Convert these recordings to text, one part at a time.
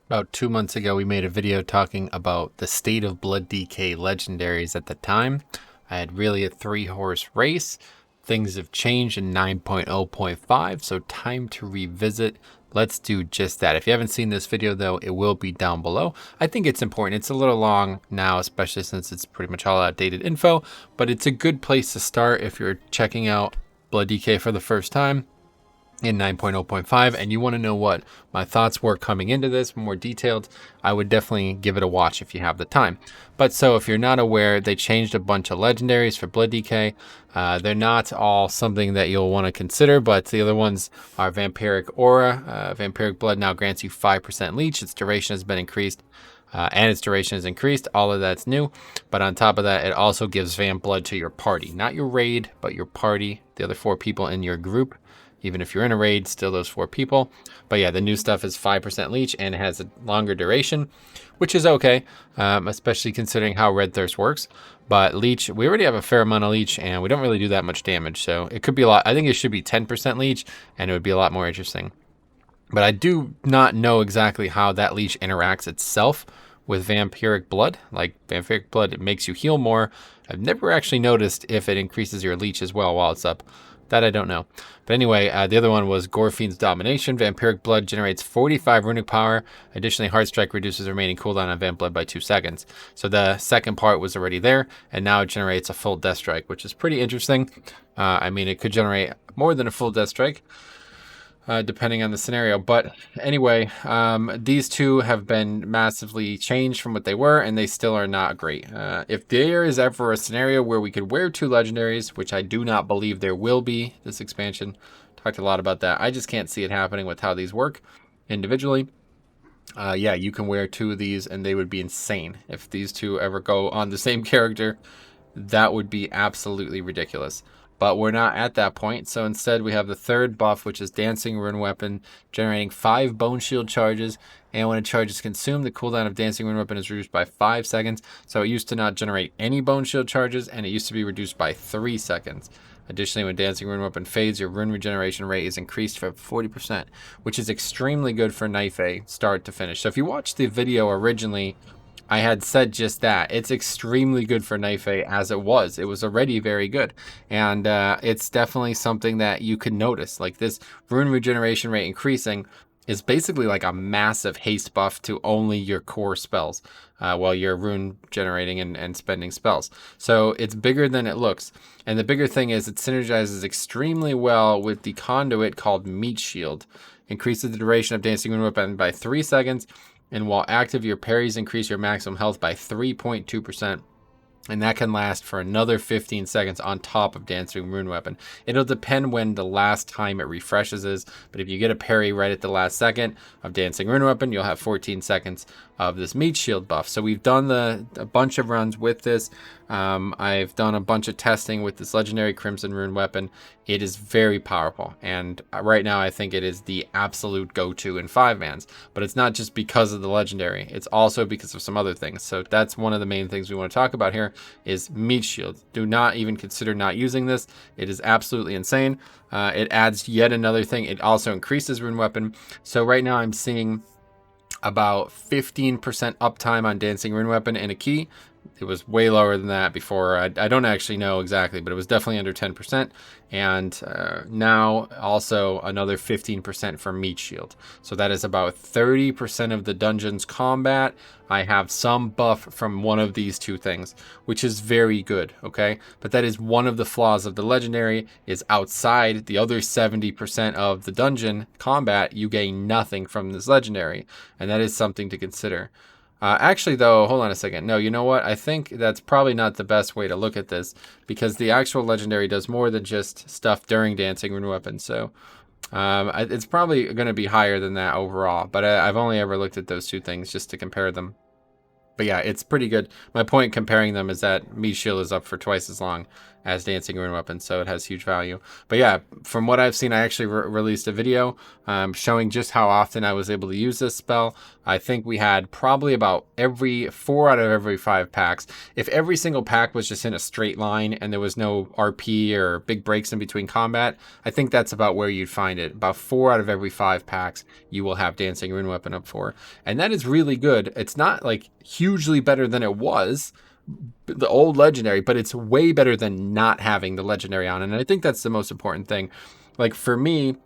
About 2 months ago, we made a video talking about the state of Blood DK legendaries at the time. I had really a 3-horse race. Things have changed in 9.0.5, so time to revisit. Let's do just that. If you haven't seen this video, though, it will be down below. I think it's important. It's a little long now, especially since it's pretty much all outdated info, but it's a good place to start if you're checking out Blood DK for the first time in 9.0.5 and you want to know what my thoughts were coming into this more detailed, I would definitely give it a watch if you have the time. But so if you're not aware, they changed a bunch of legendaries for Blood DK. They're not all something that you'll want to consider, but the other ones are Vampiric Aura. Vampiric Blood now grants you 5% leech. Its duration has been increased. And its duration is increased. All of that's new. But on top of that, it also gives Vamp Blood to your party. Not your raid, but your party, the other 4 people in your group. Even if you're in a raid, still those 4 people. But yeah, the new stuff is 5% leech and it has a longer duration, which is okay, especially considering how Red Thirst works. But leech, we already have a fair amount of leech and we don't really do that much damage. So it could be a lot. I think it should be 10% leech and it would be a lot more interesting. But I do not know exactly how that leech interacts itself with Vampiric Blood. Like Vampiric Blood, it makes you heal more. I've never actually noticed if it increases your leech as well while it's up. That I don't know. But anyway, the other one was Gorefiend's Domination. Vampiric Blood generates 45 runic power. Additionally, Heart Strike reduces remaining cooldown on Vamp Blood by 2 seconds. So the second part was already there, and now it generates a full Death Strike, which is pretty interesting. I mean, it could generate more than a full Death Strike, depending on the scenario. But anyway, these two have been massively changed from what they were, and they still are not great. If there is ever a scenario where we could wear 2 legendaries, which I do not believe there will be this expansion, talked a lot about that. I just can't see it happening with how these work individually. Yeah, you can wear 2 of these, and they would be insane. If these 2 ever go on the same character, that would be absolutely ridiculous. But we're not at that point, so instead we have the third buff, which is Dancing Rune Weapon, generating 5 Bone Shield charges, and when a charge is consumed, the cooldown of Dancing Rune Weapon is reduced by 5 seconds. So it used to not generate any Bone Shield charges, and it used to be reduced by 3 seconds. Additionally, when Dancing Rune Weapon fades, your rune regeneration rate is increased for 40%, which is extremely good for Knife A, start to finish. So if you watched the video originally, I had said just that. It's extremely good for Knife A as it was. It was already very good. And it's definitely something that you can notice. Like this rune regeneration rate increasing is basically like a massive haste buff to only your core spells while you're rune generating and spending spells. So it's bigger than it looks. And the bigger thing is it synergizes extremely well with the Conduit called Meat Shield. Increases the duration of Dancing Rune Weapon by 3 seconds. And while active, your parries increase your maximum health by 3.2%. And that can last for another 15 seconds on top of Dancing Rune Weapon. It'll depend when the last time it refreshes is, but if you get a parry right at the last second of Dancing Rune Weapon, you'll have 14 seconds of this Meat Shield buff. So we've done a bunch of runs with this. I've done a bunch of testing with this legendary Crimson Rune Weapon. It is very powerful, and right now I think it is the absolute go-to in 5-mans. But it's not just because of the legendary, it's also because of some other things. So that's one of the main things we want to talk about here is Meat Shield. Do not even consider not using this. It is absolutely insane. It adds yet another thing. It also increases Rune Weapon. So right now I'm seeing about 15% uptime on Dancing Rune Weapon in a key. It was way lower than that before. I don't actually know exactly, but it was definitely under 10%. And now also another 15% for Meat Shield. So that is about 30% of the dungeon's combat. I have some buff from one of these 2 things, which is very good, okay? But that is one of the flaws of the legendary, is outside the other 70% of the dungeon combat, you gain nothing from this legendary. And that is something to consider. Actually, though, hold on a second. No, you know what? I think that's probably not the best way to look at this, because the actual legendary does more than just stuff during Dancing Rune Weapon. So it's probably going to be higher than that overall. But I've only ever looked at those 2 things just to compare them. But yeah, it's pretty good. My point comparing them is that Meat Shield is up for twice as long, as Dancing Rune weapon, so it has huge value. But yeah, from what I've seen, I actually released a video showing just how often I was able to use this spell. I think we had probably about 4 out of every 5 packs. If every single pack was just in a straight line and there was no RP or big breaks in between combat, I think that's about where you'd find it. About 4 out of every 5 packs you will have Dancing Rune weapon up for. And that is really good. It's not like hugely better than it was, the old legendary, but it's way better than not having the legendary on. And I think that's the most important thing. Like for me,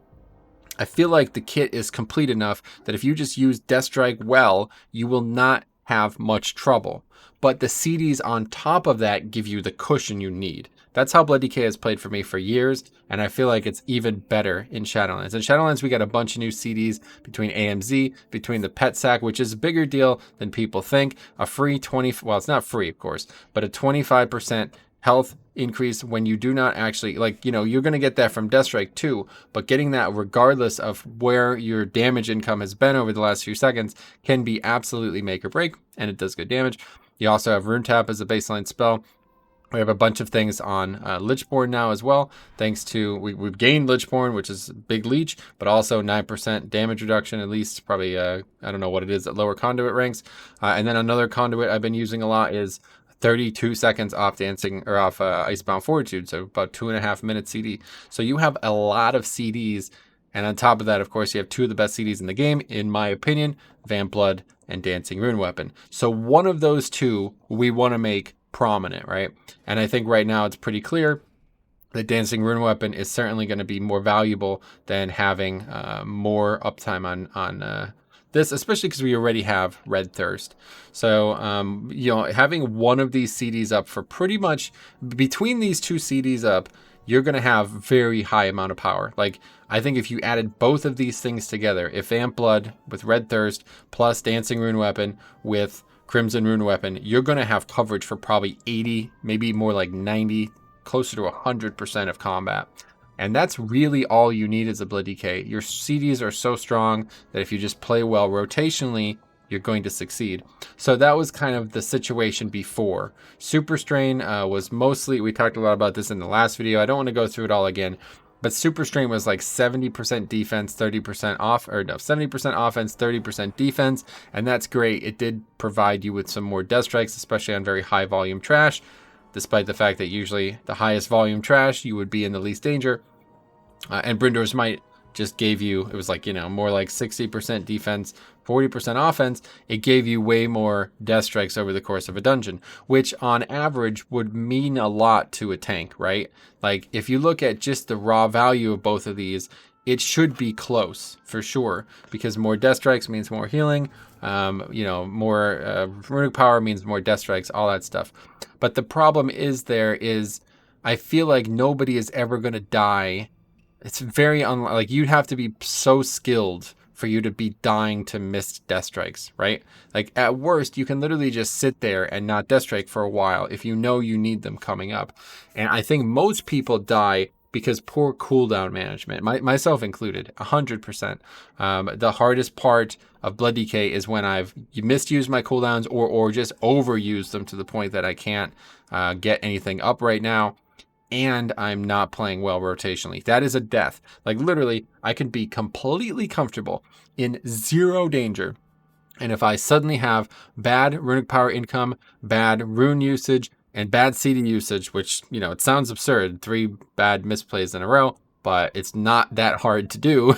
I feel like the kit is complete enough that if you just use Death Strike well, you will not have much trouble. But the CDs on top of that give you the cushion you need. That's how Blood DK has played for me for years, and I feel like it's even better in Shadowlands. In Shadowlands, we got a bunch of new CDs between AMZ, between the Pet Sack, which is a bigger deal than people think. A free well, it's not free, of course, but a 25% health increase when you do not actually, like, you know, you're going to get that from Death Strike too, but getting that regardless of where your damage income has been over the last few seconds can be absolutely make or break, and it does good damage. You also have Rune Tap as a baseline spell. We have a bunch of things on Lichborn now as well, thanks to, we've gained Lichborn, which is big leech, but also 9% damage reduction, at least, probably, I don't know what it is at lower Conduit ranks. And then another Conduit I've been using a lot is 32 seconds off dancing, or off Icebound Fortitude, so about 2.5 minutes CD. So you have a lot of CDs, and on top of that, of course, you have 2 of the best CDs in the game, in my opinion, Vamp Blood and Dancing Rune Weapon. So one of those 2 we want to make prominent, right? And I think right now it's pretty clear that Dancing Rune Weapon is certainly going to be more valuable than having more uptime on this, especially because we already have Red Thirst. So, you know, having one of these CDs up for pretty much between these 2 CDs up, you're going to have very high amount of power. Like, I think if you added both of these things together, if Vamp Blood with Red Thirst plus Dancing Rune Weapon with Crimson Rune Weapon, you're going to have coverage for probably 80, maybe more like 90, closer to 100% of combat. And that's really all you need as a Blood DK. Your CDs are so strong that if you just play well rotationally, you're going to succeed. So that was kind of the situation before. Super Strain was mostly, we talked a lot about this in the last video. I don't want to go through it all again. But Super Strain was like 70% defense, 30% off, or no, 70% offense, 30% defense, and that's great. It did provide you with some more death strikes, especially on very high volume trash, despite the fact that usually the highest volume trash, you would be in the least danger. And Brindore's Might just gave you, it was like, you know, more like 60% defense, 40% offense. It gave you way more death strikes over the course of a dungeon, which on average would mean a lot to a tank, right? Like if you look at just the raw value of both of these, it should be close for sure, because more death strikes means more healing. You know, more runic power means more death strikes, all that stuff. But the problem is I feel like nobody is ever going to die. It's very like you'd have to be so skilled for you to be dying to missed death strikes, right? Like at worst, you can literally just sit there and not death strike for a while if you know you need them coming up. And I think most people die because poor cooldown management, myself included, 100%. The hardest part of Blood DK is when I've misused my cooldowns or just overused them to the point that I can't get anything up right now. And I'm not playing well rotationally. That is a death. Like literally, I could be completely comfortable in zero danger. And if I suddenly have bad runic power income, bad rune usage, and bad CD usage, which, you know, it sounds absurd, 3 bad misplays in a row, but it's not that hard to do.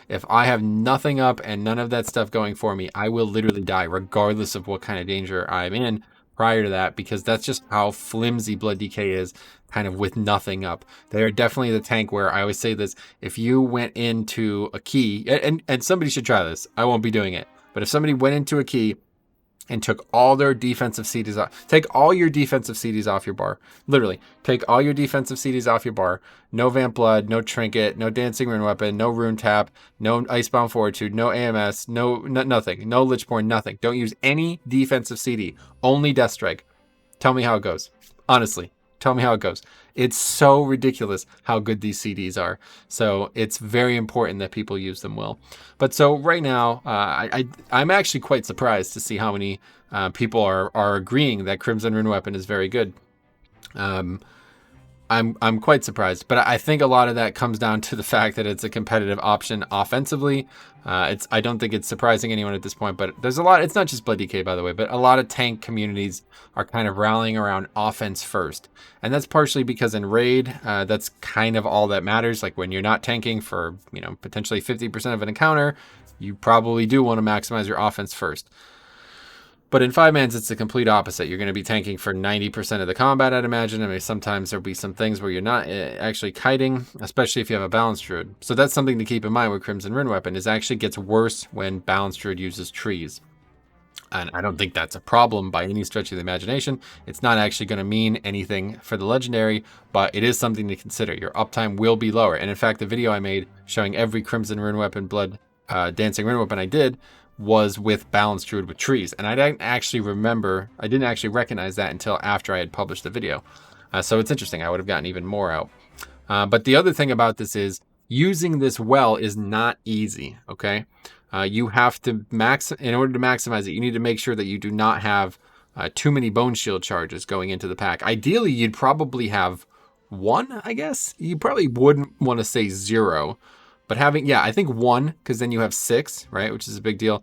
If I have nothing up and none of that stuff going for me, I will literally die regardless of what kind of danger I'm in prior to that, because that's just how flimsy Blood DK is, kind of with nothing up. They are definitely the tank where I always say this, if you went into a key, and somebody should try this, I won't be doing it, but if somebody went into a key and took all their defensive CDs off, take all your defensive CDs off your bar, literally, take all your defensive CDs off your bar, no Vamp Blood, no Trinket, no Dancing Rune Weapon, no Rune Tap, no Icebound Fortitude, no AMS, nothing, no Lichborn, nothing. Don't use any defensive CD, only Death Strike. Tell me how it goes. Honestly, tell me how it goes. It's so ridiculous how good these CDs are. So it's very important that people use them well. But so right now, I'm actually quite surprised to see how many people are agreeing that Crimson Rune Weapon is very good. I'm quite surprised, but I think a lot of that comes down to the fact that it's a competitive option offensively. I don't think it's surprising anyone at this point, but there's a lot. It's not just Blood DK, by the way, but a lot of tank communities are kind of rallying around offense first, and that's partially because in raid, that's kind of all that matters. Like when you're not tanking for potentially 50% of an encounter, you probably do want to maximize your offense first. But in 5-mans, it's the complete opposite. You're going to be tanking for 90% of the combat, I'd imagine. I mean, sometimes there'll be some things where you're not actually kiting, especially if you have a balanced druid. So that's something to keep in mind with Crimson Rune Weapon, is actually gets worse when balanced druid uses trees. And I don't think that's a problem by any stretch of the imagination. It's not actually going to mean anything for the legendary, but it is something to consider. Your uptime will be lower. And in fact, the video I made showing every Crimson Rune Weapon Blood Dancing Rune Weapon I did was with balanced druid with trees, and I didn't actually recognize that until after I had published the video. So it's interesting. I would have gotten even more out. But the other thing about this is using this well is not easy. Okay, you have to in order to maximize it. You need to make sure that you do not have too many bone shield charges going into the pack. Ideally, you'd probably have one. I guess you probably wouldn't want to say 0. But I think 1, because then you have 6, right? Which is a big deal.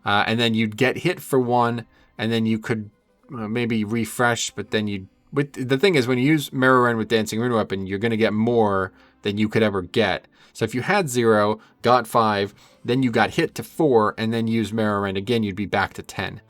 And then you'd get hit for 1, and then you could maybe refresh, but then the thing is, when you use Mirror Run with Dancing Rune Weapon, you're going to get more than you could ever get. So if you had 0, got 5, then you got hit to 4, and then used Mirror Run again, you'd be back to 10.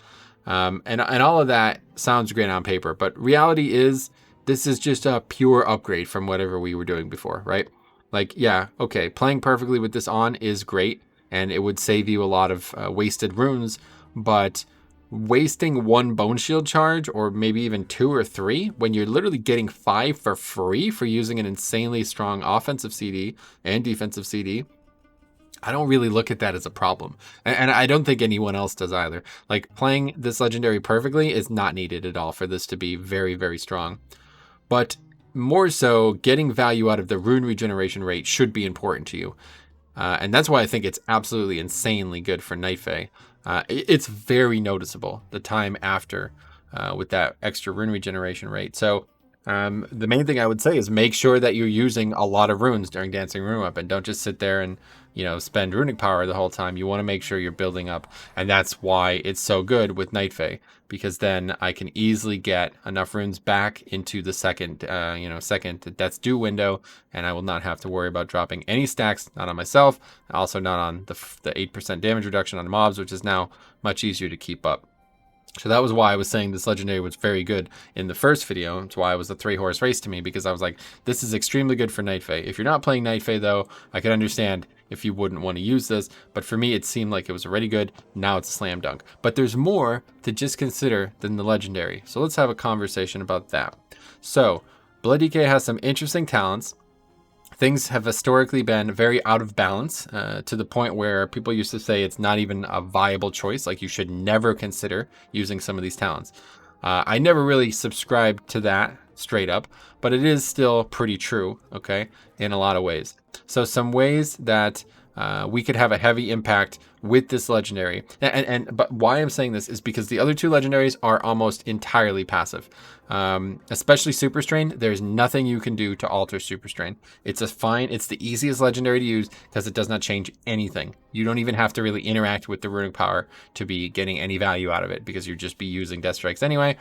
And all of that sounds great on paper, but reality is, this is just a pure upgrade from whatever we were doing before, right? Like, yeah, okay, playing perfectly with this on is great, and it would save you a lot of wasted runes, but wasting 1 bone shield charge, or maybe even 2 or 3, when you're literally getting 5 for free for using an insanely strong offensive CD and defensive CD, I don't really look at that as a problem. And I don't think anyone else does either. Like, playing this legendary perfectly is not needed at all for this to be very, very strong. But more so, getting value out of the rune regeneration rate should be important to you. And that's why I think it's absolutely insanely good for Night Fae. It's very noticeable, the time after, with that extra rune regeneration rate. So the main thing I would say is make sure that you're using a lot of runes during Dancing Rune Weapon. Don't just sit there and spend runic power the whole time. You want to make sure you're building up. And that's why it's so good with Night Fae, because then I can easily get enough runes back into the second Death's Due window, and I will not have to worry about dropping any stacks, not on myself, also not on the 8% damage reduction on mobs, which is now much easier to keep up. So that was why I was saying this legendary was very good in the first video. That's why it was a 3-horse race to me, because I was like, this is extremely good for Night Fae. If you're not playing Night Fae, though, I could understand if you wouldn't want to use this. But for me, it seemed like it was already good. Now it's a slam dunk. But there's more to just consider than the legendary. So let's have a conversation about that. So Blood DK has some interesting talents. Things have historically been very out of balance, to the point where people used to say it's not even a viable choice. Like, you should never consider using some of these talents. I never really subscribed to that straight up, but it is still pretty true, okay, in a lot of ways. So some ways that we could have a heavy impact with this legendary. But why I'm saying this is because the other 2 legendaries are almost entirely passive. Especially Super Strain, there's nothing you can do to alter Super Strain. It's the easiest legendary to use because it does not change anything. You don't even have to really interact with the runic power to be getting any value out of it, because you'll just be using Death Strikes anyway.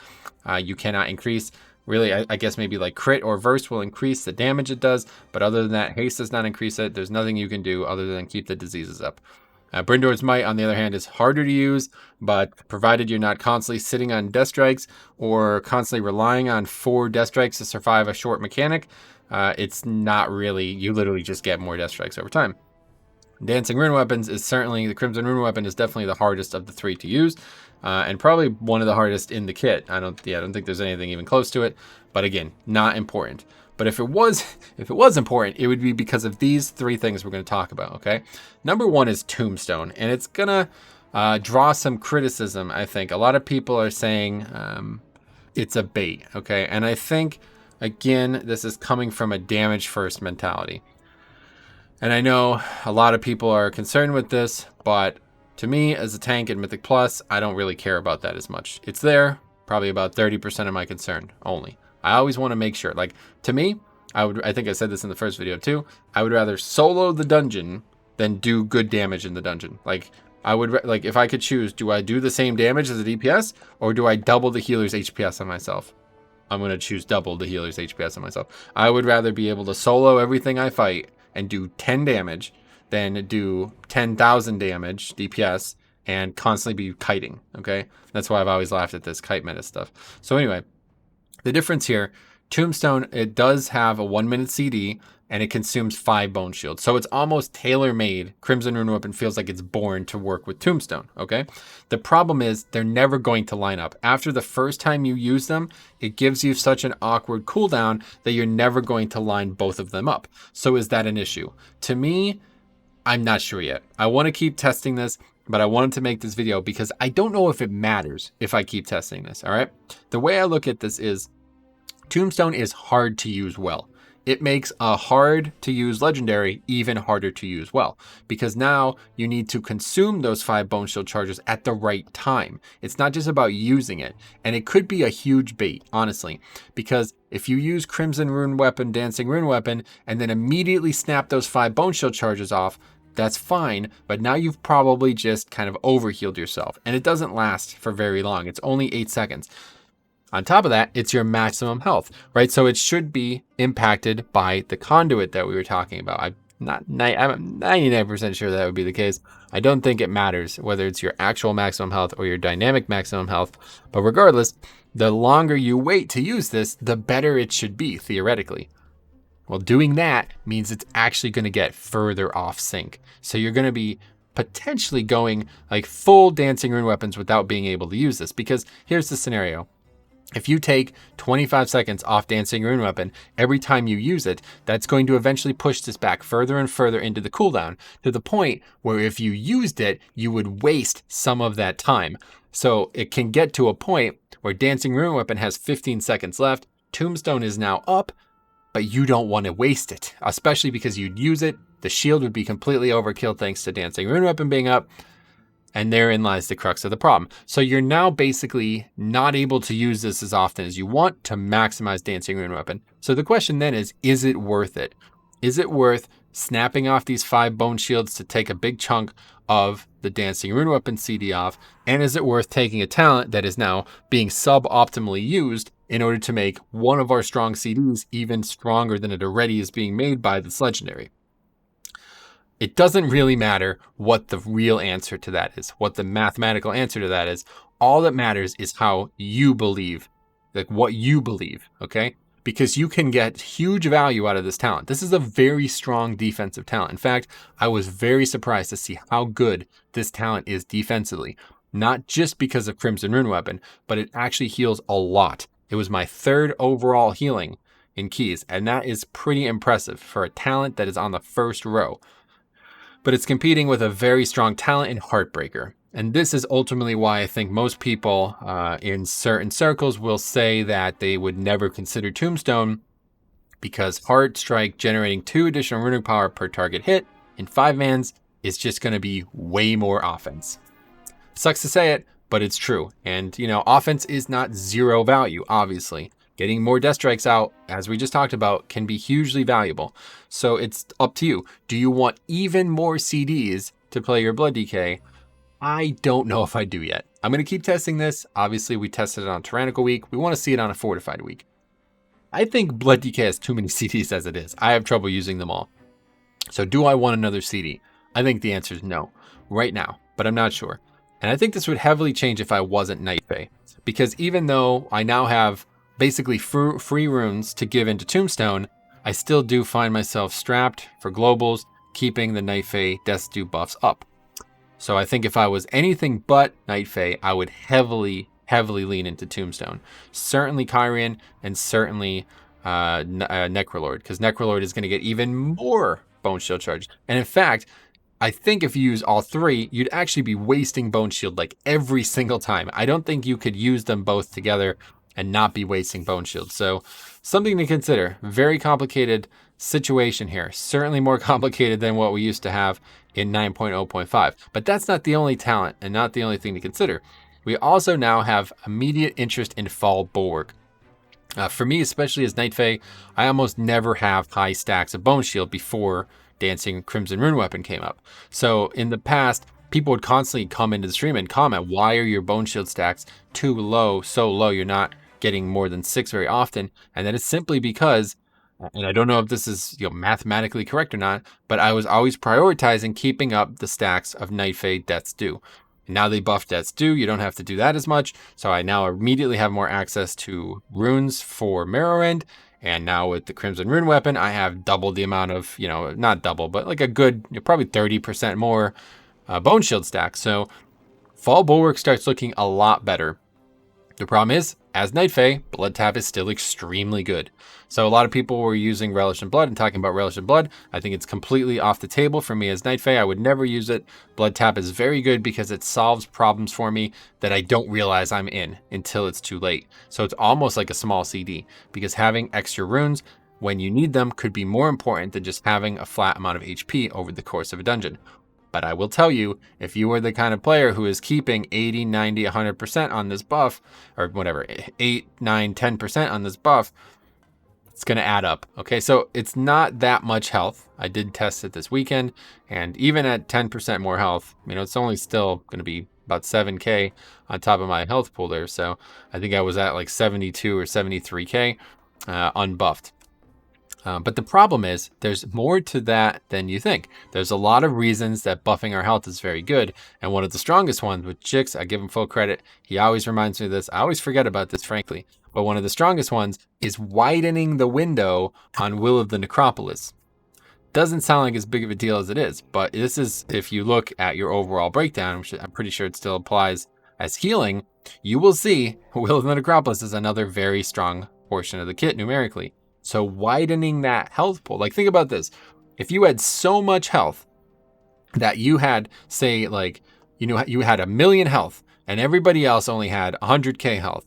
You cannot increase. Really, I guess maybe like crit or verse will increase the damage it does, but other than that, haste does not increase it. There's nothing you can do other than keep the diseases up. Brindor's Might, on the other hand, is harder to use, but provided you're not constantly sitting on Death Strikes or constantly relying on 4 Death Strikes to survive a short mechanic, it's not really, you literally just get more Death Strikes over time. Dancing Rune Weapons is certainly, the Crimson Rune Weapon is definitely the hardest of the 3 to use, and probably one of the hardest in the kit. I don't think there's anything even close to it, but again, not important. But if it was important, it would be because of these 3 things we're going to talk about, okay? Number 1 is Tombstone, and it's going to draw some criticism, I think. A lot of people are saying it's a bait, okay? And I think, again, this is coming from a damage-first mentality. And I know a lot of people are concerned with this, but to me, as a tank in Mythic Plus, I don't really care about that as much. It's there, probably about 30% of my concern only. I always want to make sure, like, to me, I think I said this in the first video too. I would rather solo the dungeon than do good damage in the dungeon. Like, I would, like, if I could choose, do I do the same damage as a DPS, or do I double the healer's HPS on myself? I'm going to choose double the healer's HPS on myself. I would rather be able to solo everything I fight and do 10 damage than do 10,000 damage DPS and constantly be kiting, okay? That's why I've always laughed at this kite meta stuff. So anyway, the difference here, Tombstone, it does have a 1 minute CD, and it consumes 5 bone shields. So it's almost tailor-made. Crimson Rune Weapon feels like it's born to work with Tombstone, okay? The problem is they're never going to line up. After the first time you use them, it gives you such an awkward cooldown that you're never going to line both of them up. So is that an issue? To me, I'm not sure yet. I want to keep testing this, but I wanted to make this video because I don't know if it matters if I keep testing this, all right? The way I look at this is Tombstone is hard to use well. It makes a hard to use legendary even harder to use well, because now you need to consume those 5 bone shield charges at the right time. It's not just about using it, and it could be a huge bait, honestly, because if you use Crimson Rune Weapon, Dancing Rune Weapon, and then immediately snap those 5 bone shield charges off, that's fine, but now you've probably just kind of overhealed yourself, and it doesn't last for very long. It's only 8 seconds. On top of that, it's your maximum health, right? So it should be impacted by the conduit that we were talking about. I'm 99% sure that would be the case. I don't think it matters whether it's your actual maximum health or your dynamic maximum health. But regardless, the longer you wait to use this, the better it should be, theoretically. Well, doing that means it's actually going to get further off sync. So you're going to be potentially going like full Dancing Rune Weapons without being able to use this. Because here's the scenario. If you take 25 seconds off Dancing Rune Weapon every time you use it, that's going to eventually push this back further and further into the cooldown to the point where if you used it, you would waste some of that time. So it can get to a point where Dancing Rune Weapon has 15 seconds left, Tombstone is now up, but you don't want to waste it, especially because you'd use it. The shield would be completely overkill thanks to Dancing Rune Weapon being up. And therein lies the crux of the problem. So you're now basically not able to use this as often as you want to maximize Dancing Rune Weapon. So the question then is it worth it? Is it worth snapping off these 5 bone shields to take a big chunk of the Dancing Rune Weapon CD off? And is it worth taking a talent that is now being suboptimally used in order to make one of our strong CDs even stronger than it already is being made by this legendary? It doesn't really matter what the real answer to that is, what the mathematical answer to that is. All that matters is how you believe, like what you believe, okay? Because you can get huge value out of this talent. This is a very strong defensive talent. In fact, I was very surprised to see how good this talent is defensively. Not just because of Crimson Rune Weapon, but it actually heals a lot. It was my 3rd overall healing in keys, and that is pretty impressive for a talent that is on the 1st row. But it's competing with a very strong talent in Heartbreaker. And this is ultimately why I think most people in certain circles will say that they would never consider Tombstone, because Heart Strike generating 2 additional runic power per target hit in 5 mans is just going to be way more offense. Sucks to say it, but it's true. And, you know, offense is not 0 value, obviously. Getting more Death Strikes out, as we just talked about, can be hugely valuable. So it's up to you. Do you want even more CDs to play your Blood DK? I don't know if I do yet. I'm going to keep testing this. Obviously, we tested it on Tyrannical Week. We want to see it on a Fortified Week. I think Blood DK has too many CDs as it is. I have trouble using them all. So do I want another CD? I think the answer is no right now, but I'm not sure. And I think this would heavily change if I wasn't Night Fae. Because even though I now have basically free runes to give into Tombstone, I still do find myself strapped for globals, keeping the Night Fae Death Dew buffs up. So I think if I was anything but Night Fae, I would heavily lean into Tombstone. Certainly Kyrian, and certainly Necrolord, because Necrolord is going to get even more Bone Shield charge. And in fact, I think if you use all 3, you'd actually be wasting Bone Shield like every single time. I don't think you could use them both together and not be wasting Bone Shield. So something to consider. Very complicated situation here. Certainly more complicated than what we used to have in 9.0.5. But that's not the only talent and not the only thing to consider. We also now have immediate interest in Fall Bulwark. For me, especially as Night Fae, I almost never have high stacks of Bone Shield before Dancing Crimson Rune Weapon came up. So in the past, people would constantly come into the stream and comment, why are your Bone Shield stacks too low, so low, you're not getting more than 6 very often? And that is simply because, and I don't know if this is mathematically correct or not, but I was always prioritizing keeping up the stacks of Night Fae Death's Due. Now they buffed Death's Due, you don't have to do that as much, so I now immediately have more access to runes for Morrowind, and now with the Crimson Rune Weapon, I have double the amount of, not double, but like a good, probably 30% more Bone Shield stack. So Fall Bulwark starts looking a lot better. The problem is, as Night Fae, Blood Tap is still extremely good. So a lot of people were using Relish in Blood and talking about Relish in Blood. I think it's completely off the table for me as Night Fae. I would never use it. Blood Tap is very good because it solves problems for me that I don't realize I'm in until it's too late. So it's almost like a small CD, because having extra runes when you need them could be more important than just having a flat amount of HP over the course of a dungeon. But I will tell you, if you are the kind of player who is keeping 80, 90, 100% on this buff, or whatever, 8, 9, 10% on this buff, it's going to add up. Okay, so it's not that much health. I did test it this weekend, and even at 10% more health, it's only still going to be about 7k on top of my health pool there. So I think I was at like 72 or 73k unbuffed. But the problem is, there's more to that than you think. There's a lot of reasons that buffing our health is very good, and one of the strongest ones with Jix, I give him full credit. He always reminds me of this. I always forget about this, frankly. But one of the strongest ones is widening the window on Will of the Necropolis. Doesn't sound like as big of a deal as it is, but this is, if you look at your overall breakdown, which I'm pretty sure it still applies as healing, you will see Will of the Necropolis is another very strong portion of the kit numerically. So widening that health pool, like think about this. If you had so much health that you had, say, like, you had 1 million health and everybody else only had 100k health,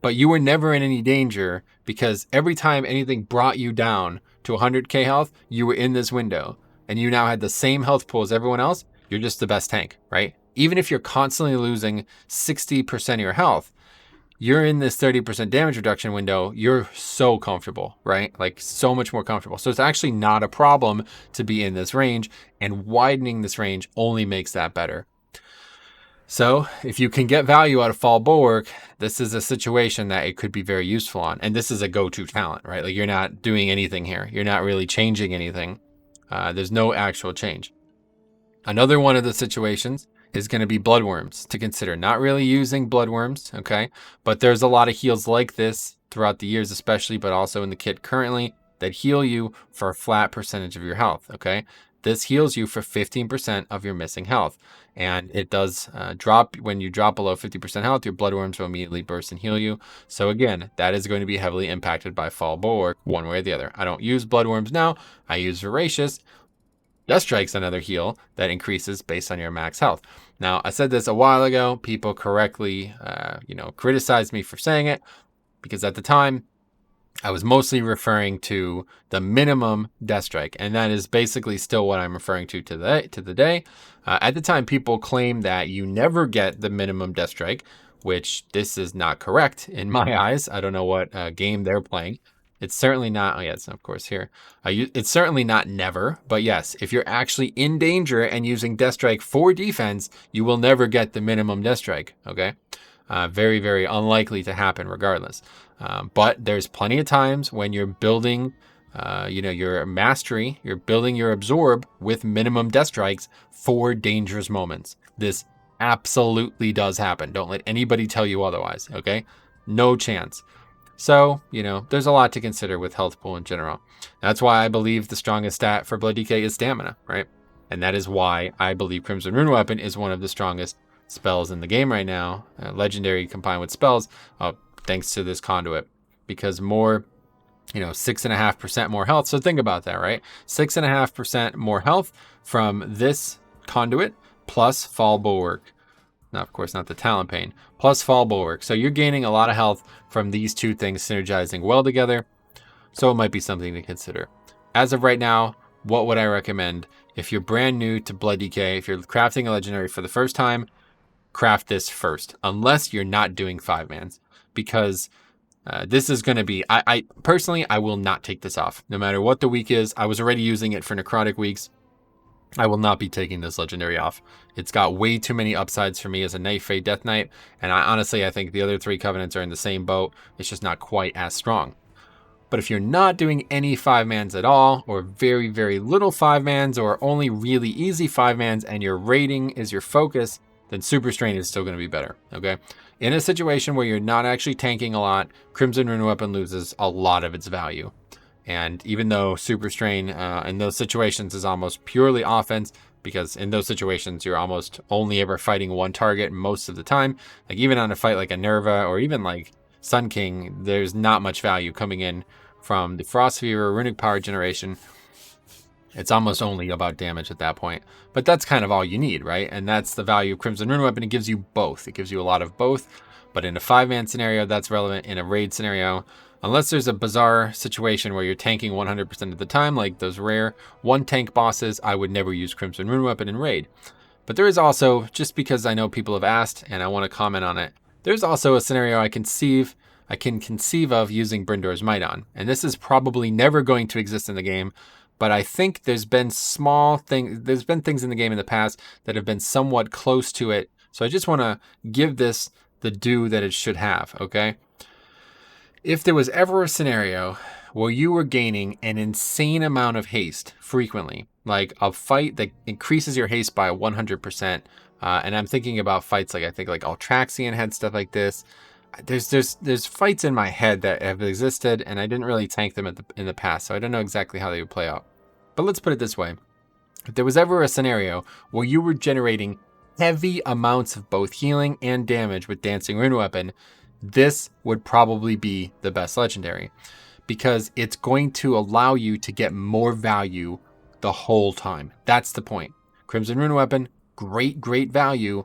but you were never in any danger because every time anything brought you down to 100k health, you were in this window and you now had the same health pool as everyone else, you're just the best tank, right? Even if you're constantly losing 60% of your health, you're in this 30% damage reduction window, you're so comfortable, right? Like so much more comfortable. So it's actually not a problem to be in this range, and widening this range only makes that better. So if you can get value out of Fall Bulwark, this is a situation that it could be very useful on. And this is a go-to talent, right? Like you're not doing anything here. You're not really changing anything. There's no actual change. Another one of the situations is going to be bloodworms to consider. Not really using bloodworms, okay? But there's a lot of heals like this throughout the years especially, but also in the kit currently, that heal you for a flat percentage of your health, okay? This heals you for 15% of your missing health. And it does drop, when you drop below 50% health, your bloodworms will immediately burst and heal you. So again, that is going to be heavily impacted by Fall Bulwark one way or the other. I don't use bloodworms now, I use Voracious. Death Strike's another heal that increases based on your max health. Now, I said this a while ago. People correctly, criticized me for saying it because at the time, I was mostly referring to the minimum Death Strike, and that is basically still what I'm referring to the day. At the time, people claim that you never get the minimum Death Strike, which this is not correct in my eyes. I don't know what game they're playing. It's certainly not, oh yeah, it's of course here. It's certainly not never, but yes, if you're actually in danger and using Death Strike for defense, you will never get the minimum Death Strike, okay? Very, very unlikely to happen regardless. But there's plenty of times when you're building, your mastery, you're building your absorb with minimum Death Strikes for dangerous moments. This absolutely does happen. Don't let anybody tell you otherwise, okay? No chance. So, there's a lot to consider with health pool in general. That's why I believe the strongest stat for Blood DK is stamina, right? And that is why I believe Crimson Rune Weapon is one of the strongest spells in the game right now. Legendary combined with spells, thanks to this Conduit. Because more, 6.5% more health. So think about that, right? 6.5% more health from this Conduit plus Fall Bulwark. Now, of course, not the Talent Pain, plus Fall Bulwark. So you're gaining a lot of health from these two things synergizing well together. So it might be something to consider. As of right now, what would I recommend? If you're brand new to Blood DK, if you're crafting a legendary for the first time, craft this first, unless you're not doing 5-mans. Because This is going to be, I personally, I will not take this off. No matter what the week is, I was already using it for necrotic weeks. I will not be taking this legendary off. It's got way too many upsides for me as a Night Fae Death Knight, and I think the other 3 Covenants are in the same boat. It's just not quite as strong. But if you're not doing any 5-mans at all, or very, very little 5-mans, or only really easy 5-mans, and your rating is your focus, then Super Strain is still going to be better, okay? In a situation where you're not actually tanking a lot, Crimson Rune Weapon loses a lot of its value. And even though Super Strain in those situations is almost purely offense, because in those situations you're almost only ever fighting one target most of the time, like even on a fight like a Nerva or even like Sun King, there's not much value coming in from the Frost Fever Runic Power generation. It's almost only about damage at that point. But that's kind of all you need, right? And that's the value of Crimson Rune Weapon. It gives you both. It gives you a lot of both. But in a 5-man scenario, that's relevant. In a raid scenario, unless there's a bizarre situation where you're tanking 100% of the time, like those rare 1-tank bosses, I would never use Crimson Rune Weapon in raid. But there is also, just because I know people have asked and I want to comment on it, there's also a scenario I can conceive of using Brindor's Might on. And this is probably never going to exist in the game, but I think there's been things in the game in the past that have been somewhat close to it. So I just want to give this the due that it should have, okay? If there was ever a scenario where you were gaining an insane amount of haste frequently, like a fight that increases your haste by 100%, and I'm thinking about fights like, I think like Altraxian had stuff like this. There's fights in my head that have existed, and I didn't really tank them in the past, so I don't know exactly how they would play out. But let's put it this way. If there was ever a scenario where you were generating heavy amounts of both healing and damage with Dancing Rune Weapon, this would probably be the best legendary, because it's going to allow you to get more value the whole time. That's the point. Crimson Rune Weapon, great value,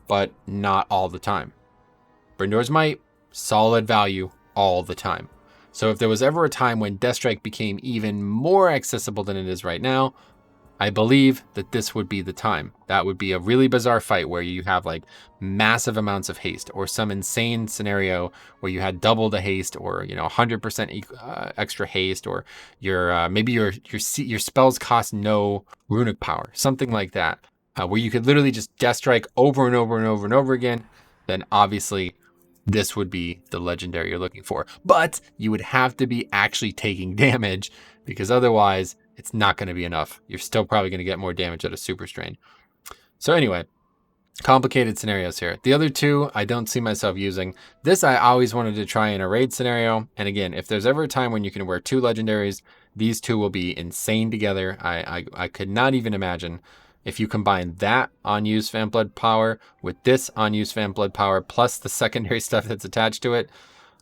but not all the time. Brindor's Might, solid value all the time. So if there was ever a time when Deathstrike became even more accessible than it is right now, I believe that this would be the time. That would be a really bizarre fight where you have like massive amounts of haste, or some insane scenario where you had double the haste, or 100% extra haste, or maybe your spells cost no runic power, something like that, where you could literally just Deathstrike over and over and over and over again. Then obviously this would be the legendary you're looking for. But you would have to be actually taking damage, because otherwise it's not going to be enough. You're still probably going to get more damage out of Super Strain. So anyway, complicated scenarios here. The other two I don't see myself using. This I always wanted to try in a raid scenario. And again, if there's ever a time when you can wear 2 legendaries, these 2 will be insane together. I could not even imagine if you combine that on-use Vamp Blood power with this on-use Vamp Blood power plus the secondary stuff that's attached to it.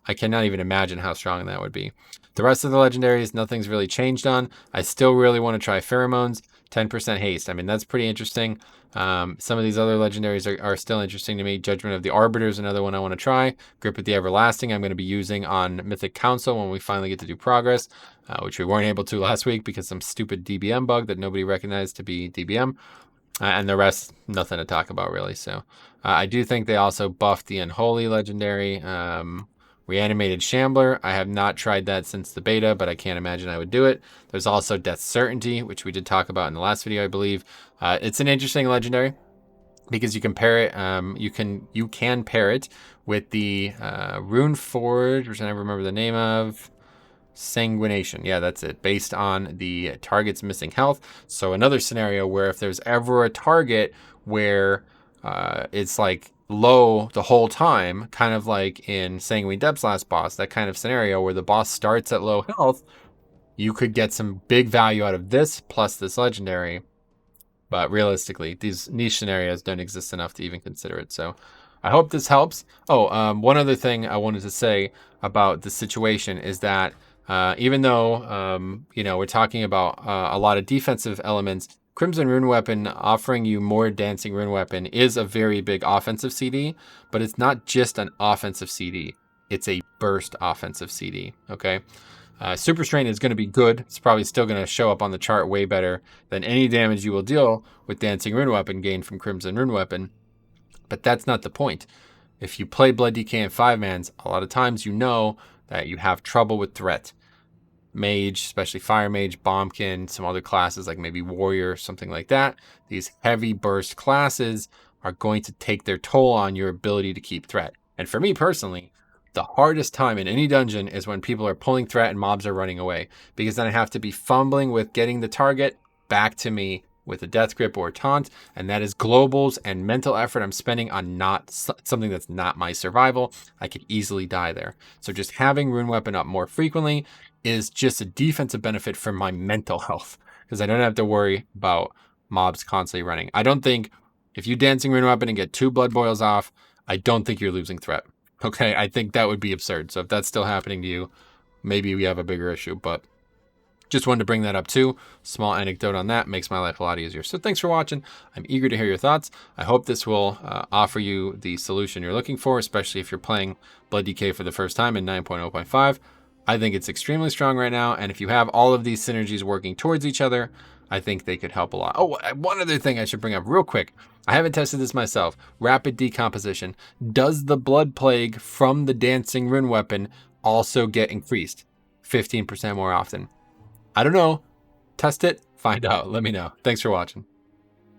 I cannot even imagine how strong that would be. The rest of the legendaries, nothing's really changed on. I still really want to try Pheromones, 10% haste. I mean, that's pretty interesting. Some of these other legendaries are still interesting to me. Judgment of the Arbiter is another one I want to try. Grip of the Everlasting I'm going to be using on Mythic Council when we finally get to do progress, which we weren't able to last week because some stupid DBM bug that nobody recognized to be DBM. And the rest, nothing to talk about really. So I do think they also buffed the Unholy legendary. Reanimated Shambler, I have not tried that since the beta, but I can't imagine I would do it. There's also Death Certainty, which we did talk about in the last video, I believe. It's an interesting legendary because you can pair it. You can pair it with the Rune Forge, which I never remember the name of. Sanguination, yeah, that's it, based on the target's missing health. So another scenario where if there's ever a target where it's like low the whole time, kind of like in Sanguine Depth's last boss, that kind of scenario where the boss starts at low health, you could get some big value out of this plus this legendary. But realistically, these niche scenarios don't exist enough to even consider it. So I hope this helps. One other thing I wanted to say about the situation is that even though we're talking about a lot of defensive elements, Crimson Rune Weapon offering you more Dancing Rune Weapon is a very big offensive CD, but it's not just an offensive CD. It's a burst offensive CD, okay? Super Strain is going to be good. It's probably still going to show up on the chart way better than any damage you will deal with Dancing Rune Weapon gained from Crimson Rune Weapon, but that's not the point. If you play Blood DK in 5-mans, a lot of times you know that you have trouble with threat. Mage, especially Fire Mage, Bombkin, some other classes like maybe Warrior, something like that. These heavy burst classes are going to take their toll on your ability to keep threat. And for me personally, the hardest time in any dungeon is when people are pulling threat and mobs are running away, because then I have to be fumbling with getting the target back to me with a death grip or a taunt, and that is globals and mental effort I'm spending on not something that's not my survival. I could easily die there. So just having Rune Weapon up more frequently is just a defensive benefit for my mental health, because I don't have to worry about mobs constantly running. I don't think if you dancing Rune Weapon and get 2 blood boils off, I don't think you're losing threat. Okay, I think that would be absurd. So if that's still happening to you, maybe we have a bigger issue, but just wanted to bring that up too. Small anecdote on that makes my life a lot easier. So thanks for watching. I'm eager to hear your thoughts. I hope this will offer you the solution you're looking for, especially if you're playing Blood DK for the first time in 9.0.5. I think it's extremely strong right now, and if you have all of these synergies working towards each other, I think they could help a lot. Oh, one other thing I should bring up real quick. I haven't tested this myself. Rapid decomposition. Does the blood plague from the dancing rune weapon also get increased 15% more often? I don't know. Test it, find out. Let me know. Thanks for watching.